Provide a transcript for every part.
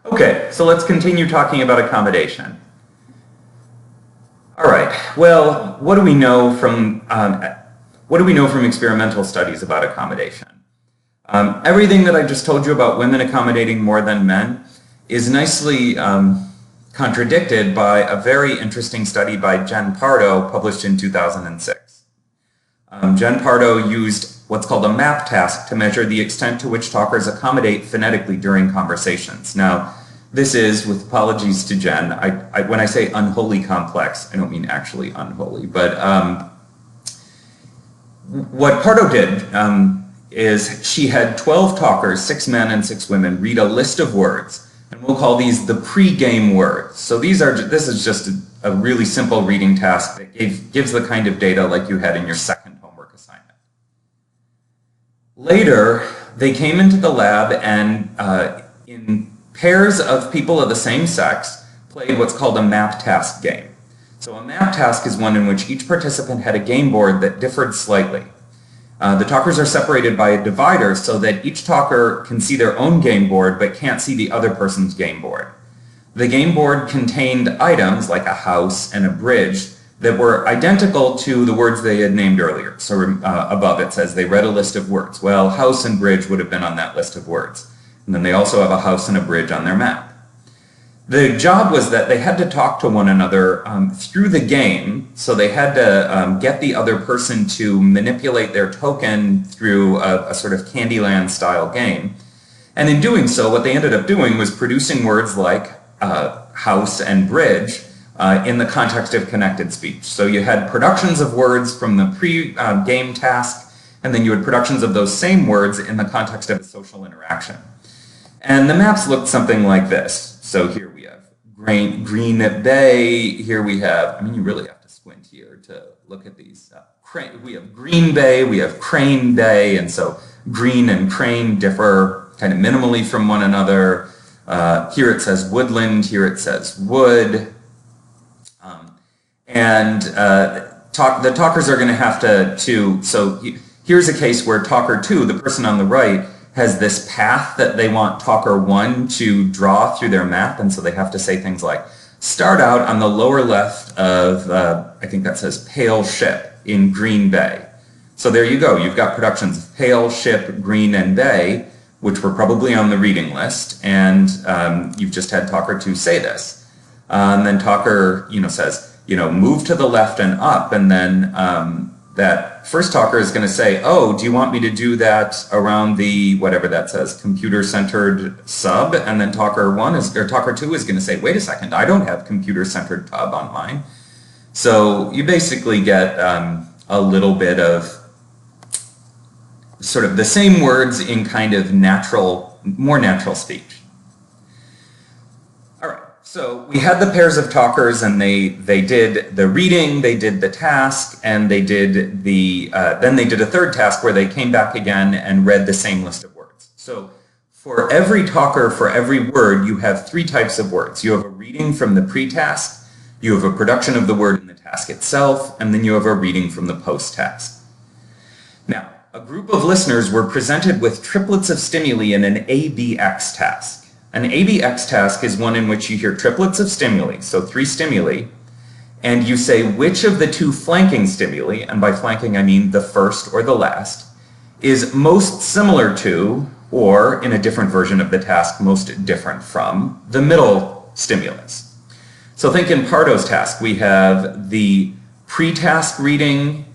Okay, so let's continue talking about accommodation. All right. Well, what do we know from experimental studies about accommodation? Everything that I just told you about women accommodating more than men is nicely contradicted by a very interesting study by Jen Pardo published in 2006. Jen Pardo used what's called a MAP task to measure the extent to which talkers accommodate phonetically during conversations. Now, this is, with apologies to Jen, when I say unholy complex, I don't mean actually unholy, but what Pardo did is she had 12 talkers, 6 men and 6 women, read a list of words, and we'll call these the pre-game words. So this is just a really simple reading task that gives the kind of data like you had in your second homework assignment. Later, they came into the lab and in pairs of people of the same sex played what's called a map task game. So a map task is one in which each participant had a game board that differed slightly. The talkers are separated by a divider so that each talker can see their own game board but can't see the other person's game board. The game board contained items like a house and a bridge that were identical to the words they had named earlier. So above it says they read a list of words. Well, house and bridge would have been on that list of words. And then they also have a house and a bridge on their map. The job was that they had to talk to one another through the game, so they had to get the other person to manipulate their token through a sort of Candyland style game. And in doing so, what they ended up doing was producing words like house and bridge in the context of connected speech. So you had productions of words from the pre-game task, and then you had productions of those same words in the context of a social interaction. And the maps looked something like this. So here we have Green Bay. Here we have, you really have to squint here to look at these. We have Green Bay, we have Crane Bay, and so green and crane differ kind of minimally from one another. Here it says woodland, here it says wood. The talkers are going to have so here's a case where talker 2, the person on the right, has this path that they want talker 1 to draw through their map, and so they have to say things like, start out on the lower left of, I think that says Pale Ship in Green Bay. So there you go, you've got productions of Pale, Ship, Green, and Bay, which were probably on the reading list, and you've just had talker 2 say this. And then talker, says, move to the left and up, and then that first talker is going to say, oh, do you want me to do that around the, whatever that says, computer-centered sub? And then talker 2 is going to say, wait a second, I don't have computer-centered tub on mine. So you basically get a little bit of sort of the same words in kind of more natural speech. So we had the pairs of talkers, and they did the reading, they did the task, and they did then they did a third task where they came back again and read the same list of words. So for every talker, for every word, you have 3 types of words. You have a reading from the pre-task, you have a production of the word in the task itself, and then you have a reading from the post-task. Now, a group of listeners were presented with triplets of stimuli in an ABX task. An ABX task is one in which you hear triplets of stimuli, so 3 stimuli, and you say which of the 2 flanking stimuli, and by flanking I mean the first or the last, is most similar to, or in a different version of the task, most different from, the middle stimulus. So think in Pardo's task, we have the pre-task reading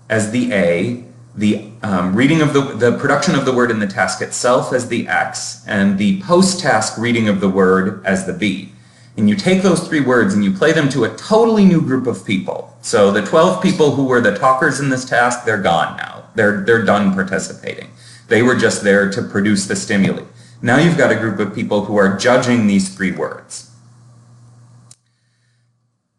as the A, the reading of the production of the word in the task itself as the X, and the post-task reading of the word as the B. And you take those 3 words and you play them to a totally new group of people. So the 12 people who were the talkers in this task, they're gone now. They're done participating. They were just there to produce the stimuli. Now you've got a group of people who are judging these 3 words.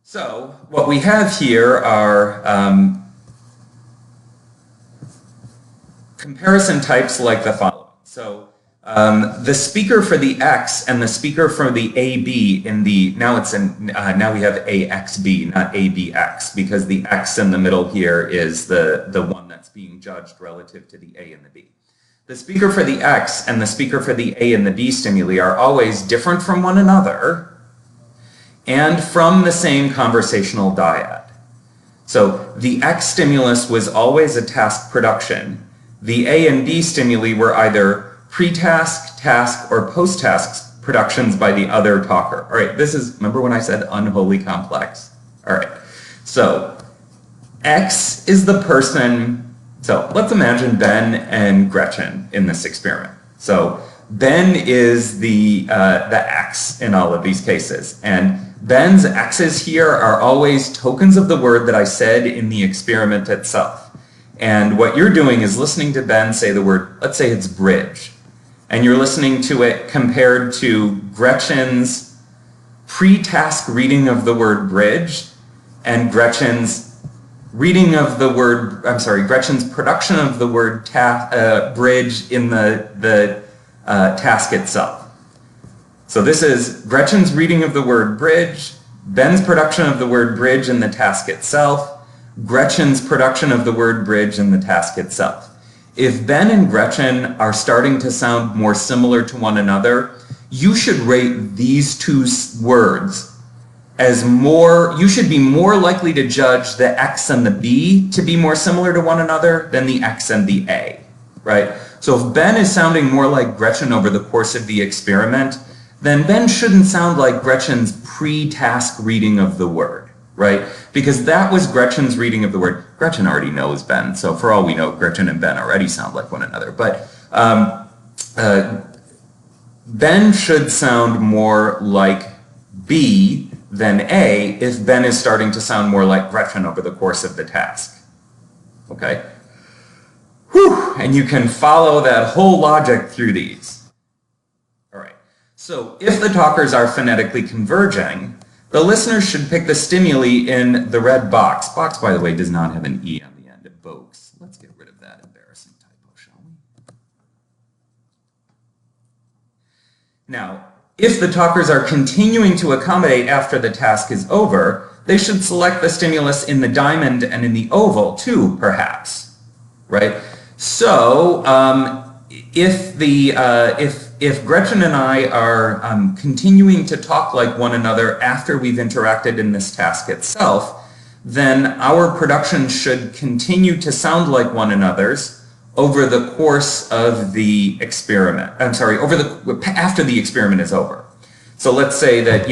So what we have here are comparison types like the following. So the speaker for the X and the speaker for the AB now we have AXB, not ABX, because the X in the middle here is the one that's being judged relative to the A and the B. The speaker for the X and the speaker for the A and the B stimuli are always different from one another and from the same conversational dyad. So the X stimulus was always a task production. The A and B stimuli were either pre-task, task, or post-task productions by the other talker. All right, this is, remember when I said unholy complex? All right, so X is the person. So let's imagine Ben and Gretchen in this experiment. So Ben is the X in all of these cases. And Ben's X's here are always tokens of the word that I said in the experiment itself. And what you're doing is listening to Ben say the word, let's say it's bridge. And you're listening to it compared to Gretchen's pre-task reading of the word bridge and Gretchen's reading of the word, Gretchen's production of the word bridge in the task itself. So this is Gretchen's reading of the word bridge, Ben's production of the word bridge in the task itself, Gretchen's production of the word bridge in the task itself. If Ben and Gretchen are starting to sound more similar to one another, you should rate these two words as more, you should be more likely to judge the X and the B to be more similar to one another than the X and the A, right? So if Ben is sounding more like Gretchen over the course of the experiment, then Ben shouldn't sound like Gretchen's pre-task reading of the word, right? Because that was Gretchen's reading of the word. Gretchen already knows Ben, so for all we know, Gretchen and Ben already sound like one another. But Ben should sound more like B than A if Ben is starting to sound more like Gretchen over the course of the task. Okay? Whew! And you can follow that whole logic through these. All right. So if the talkers are phonetically converging, the listeners should pick the stimuli in the red box. Box, by the way, does not have an E on the end. It evokes. Let's get rid of that embarrassing typo, shall we? Now, if the talkers are continuing to accommodate after the task is over, they should select the stimulus in the diamond and in the oval too, perhaps, right? So if Gretchen and I are continuing to talk like one another after we've interacted in this task itself, then our production should continue to sound like one another's over the course of the experiment. After the experiment is over. So let's say that,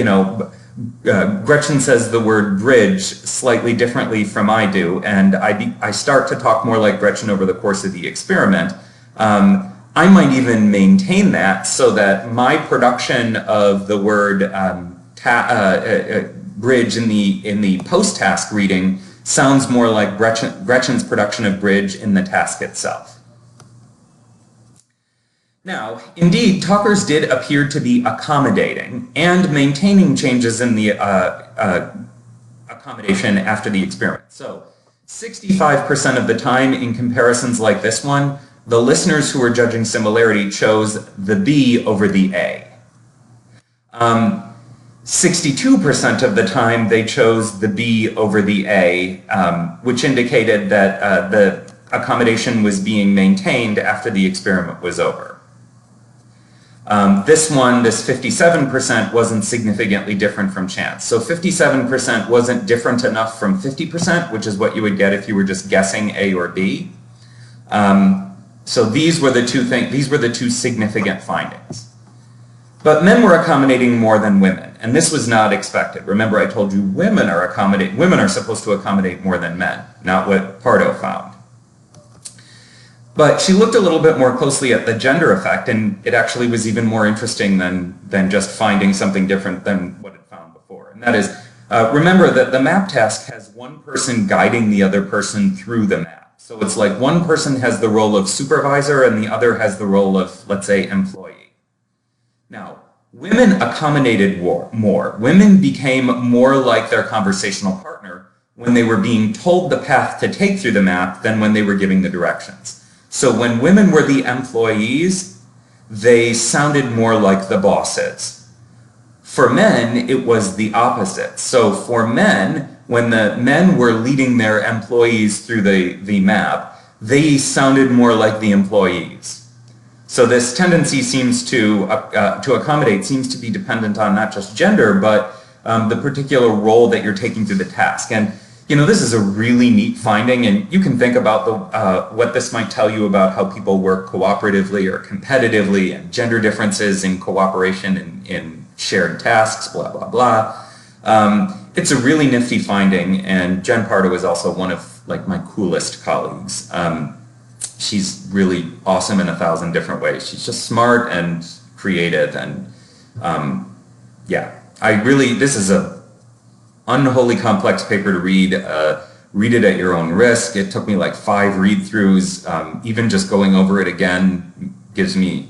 Gretchen says the word bridge slightly differently from I do, and I start to talk more like Gretchen over the course of the experiment. I might even maintain that so that my production of the word bridge in the post-task reading sounds more like Gretchen's production of bridge in the task itself. Now, indeed, talkers did appear to be accommodating and maintaining changes in the accommodation after the experiment. So 65% of the time in comparisons like this one, the listeners who were judging similarity chose the B over the A. 62% of the time they chose the B over the A, which indicated that the accommodation was being maintained after the experiment was over. This 57% wasn't significantly different from chance. So 57% wasn't different enough from 50%, which is what you would get if you were just guessing A or B. So these were the two significant findings. But men were accommodating more than women, and this was not expected. Remember, I told you women are supposed to accommodate more than men, not what Pardo found. But she looked a little bit more closely at the gender effect, and it actually was even more interesting than just finding something different than what it found before. And that is, remember that the map task has one person guiding the other person through the map. So it's like one person has the role of supervisor and the other has the role of, let's say, employee. Now, women accommodated more. Women became more like their conversational partner when they were being told the path to take through the map than when they were giving the directions. So when women were the employees, they sounded more like the bosses. For men, it was the opposite. So for men, when the men were leading their employees through the map, they sounded more like the employees. So this tendency seems to accommodate seems to be dependent on not just gender, but the particular role that you're taking through the task. And this is a really neat finding, and you can think about what this might tell you about how people work cooperatively or competitively, and gender differences in cooperation in shared tasks, blah, blah, blah. It's a really nifty finding, and Jen Pardo is also one of my coolest colleagues. She's really awesome in 1,000 different ways. She's just smart and creative, and yeah, this is a unholy complex paper to read. Read it at your own risk. It took me 5 read-throughs. Even just going over it again gives me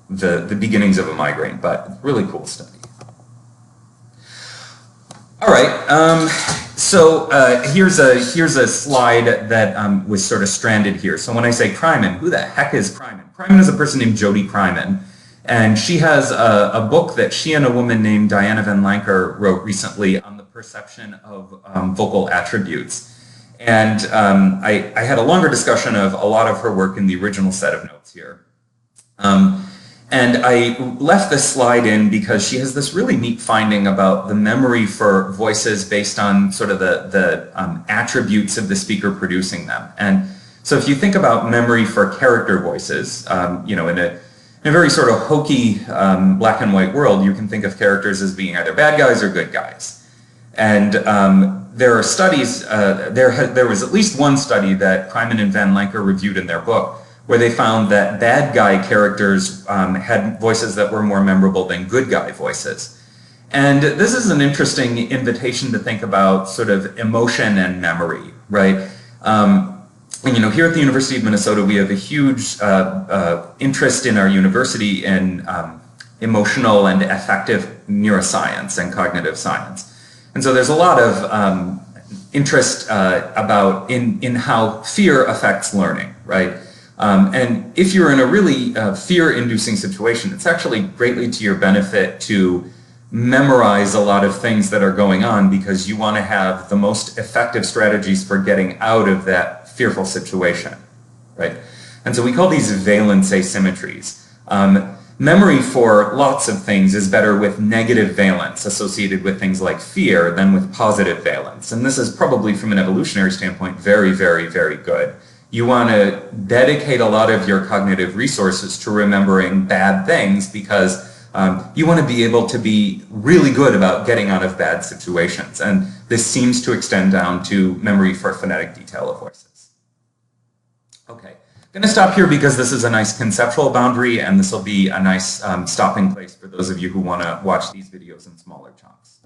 the beginnings of a migraine, but really cool study. All right, so here's a slide that was sort of stranded here. So when I say Kryman, who the heck is Kryman? Kryman is a person named Jody Kryman, and she has a book that she and a woman named Diana Van Lanker wrote recently on the perception of vocal attributes. And I had a longer discussion of a lot of her work in the original set of notes here. And I left this slide in because she has this really neat finding about the memory for voices based on sort of the attributes of the speaker producing them. And so if you think about memory for character voices, in a very sort of hokey black and white world, you can think of characters as being either bad guys or good guys. And there are studies, there was at least one study that Kryman and Van Lanker reviewed in their book, where they found that bad guy characters had voices that were more memorable than good guy voices. And this is an interesting invitation to think about sort of emotion and memory, right? And here at the University of Minnesota, we have a huge interest in our university in emotional and affective neuroscience and cognitive science. And so there's a lot of interest about in how fear affects learning, right? And if you're in a really fear-inducing situation, it's actually greatly to your benefit to memorize a lot of things that are going on, because you want to have the most effective strategies for getting out of that fearful situation, right? And so we call these valence asymmetries. Memory for lots of things is better with negative valence associated with things like fear than with positive valence. And this is probably, from an evolutionary standpoint, very, very, very good. You want to dedicate a lot of your cognitive resources to remembering bad things, because you want to be able to be really good about getting out of bad situations. And this seems to extend down to memory for phonetic detail of voices. Okay, I'm going to stop here because this is a nice conceptual boundary, and this will be a nice stopping place for those of you who want to watch these videos in smaller chunks.